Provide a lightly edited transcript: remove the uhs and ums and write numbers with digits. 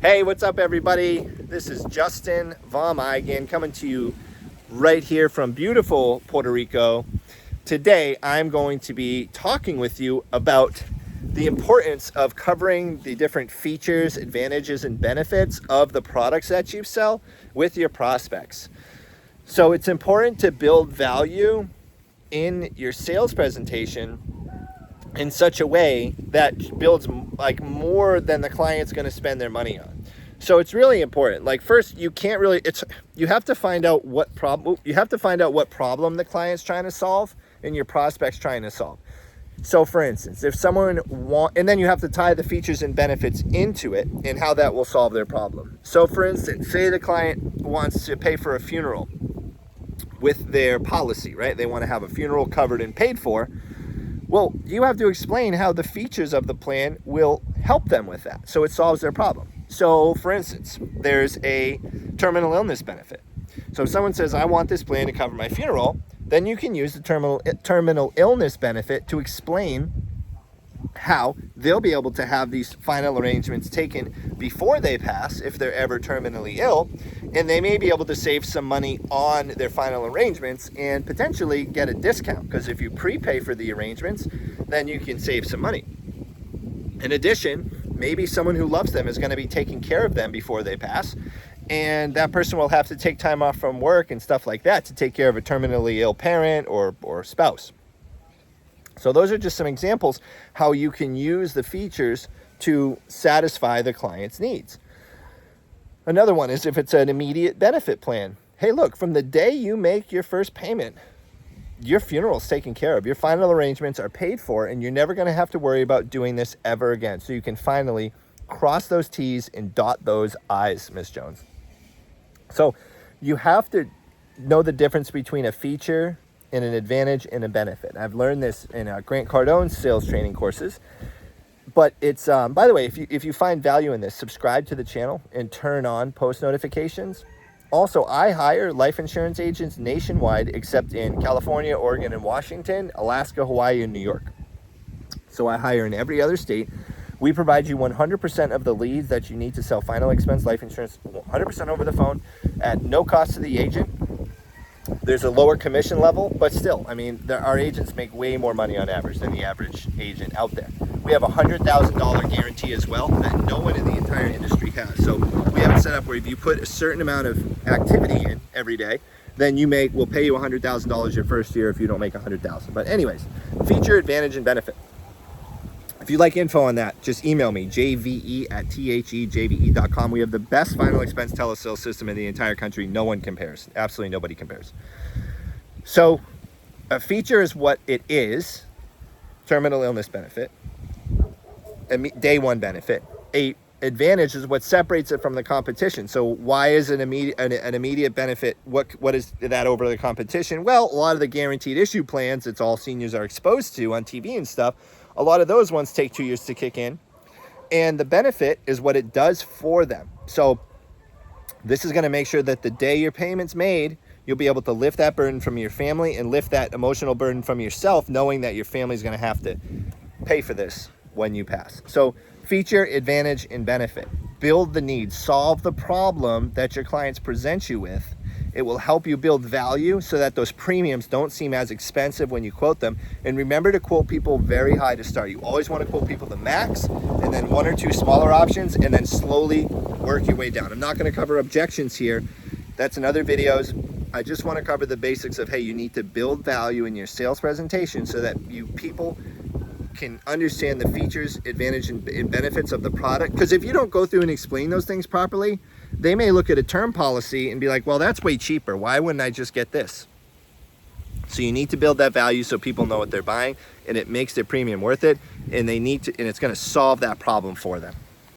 Hey, what's up everybody? This is Justin Vom Eigen coming to you right here from beautiful Puerto Rico. Today, I'm going to be talking with you about the importance of covering the different features, advantages, and benefits of the products that you sell with your prospects. So it's important to build value in your sales presentation in such a way that builds like more than the client's going to spend their money on. So it's really important. Like first, you have to find out what problem the client's trying to solve and your prospect's trying to solve. So for instance, if someone and then you have to tie the features and benefits into it and how that will solve their problem. So for instance, say the client wants to pay for a funeral with their policy, right? They want to have a funeral covered and paid for. Well, you have to explain how the features of the plan will help them with that, so it solves their problem. So, for instance, there's a terminal illness benefit. So if someone says, I want this plan to cover my funeral, then you can use the terminal illness benefit to explain how they'll be able to have these final arrangements taken before they pass if they're ever terminally ill, and they may be able to save some money on their final arrangements and potentially get a discount, because if you prepay for the arrangements, then you can save some money. In addition, maybe someone who loves them is going to be taking care of them before they pass, and that person will have to take time off from work and stuff like that to take care of a terminally ill parent or spouse. So those are just some examples how you can use the features to satisfy the client's needs. Another one is if it's an immediate benefit plan. Hey, look, from the day you make your first payment, your funeral is taken care of. Your final arrangements are paid for, and you're never going to have to worry about doing this ever again. So you can finally cross those T's and dot those I's, Miss Jones. So you have to know the difference between a feature and an advantage and a benefit. I've learned this in Grant Cardone's sales training courses. But it's, by the way, if you find value in this, subscribe to the channel and turn on post notifications. Also, I hire life insurance agents nationwide, except in California, Oregon, and Washington, Alaska, Hawaii, and New York. So I hire in every other state. We provide you 100% of the leads that you need to sell final expense life insurance, 100% over the phone at no cost to the agent. There's a lower commission level, but still, I mean, our agents make way more money on average than the average agent out there. We have a $100,000 guarantee as well that no one in the entire industry has. So we have it set up where if you put a certain amount of activity in every day, then we'll pay you $100,000 your first year if you don't make $100,000. But anyways, feature, advantage, and benefit. If you'd like info on that, just email me, jve@thejve.com. We have the best final expense telesales system in the entire country. No one compares. Absolutely nobody compares. So a feature is what it is, terminal illness benefit, day one benefit. A advantage is what separates it from the competition. So why is an immediate benefit? What is that over the competition? Well, a lot of the guaranteed issue plans, it's all seniors are exposed to on TV and stuff. A lot of those ones take 2 years to kick in. And the benefit is what it does for them. So this is going to make sure that the day your payment's made, you'll be able to lift that burden from your family and lift that emotional burden from yourself, knowing that your family's going to have to pay for this when you pass. So feature, advantage, and benefit. Build the need. Solve the problem that your clients present you with. It will help you build value so that those premiums don't seem as expensive when you quote them. And remember to quote people very high to start. You always want to quote people the max and then one or two smaller options and then slowly work your way down. I'm not going to cover objections here. That's in other videos. I just want to cover the basics of, hey, you need to build value in your sales presentation so that people can understand the features, advantage, and benefits of the product. Because if you don't go through and explain those things properly, they may look at a term policy and be like, well, that's way cheaper. Why wouldn't I just get this? So you need to build that value so people know what they're buying and it makes their premium worth it, and it's going to solve that problem for them.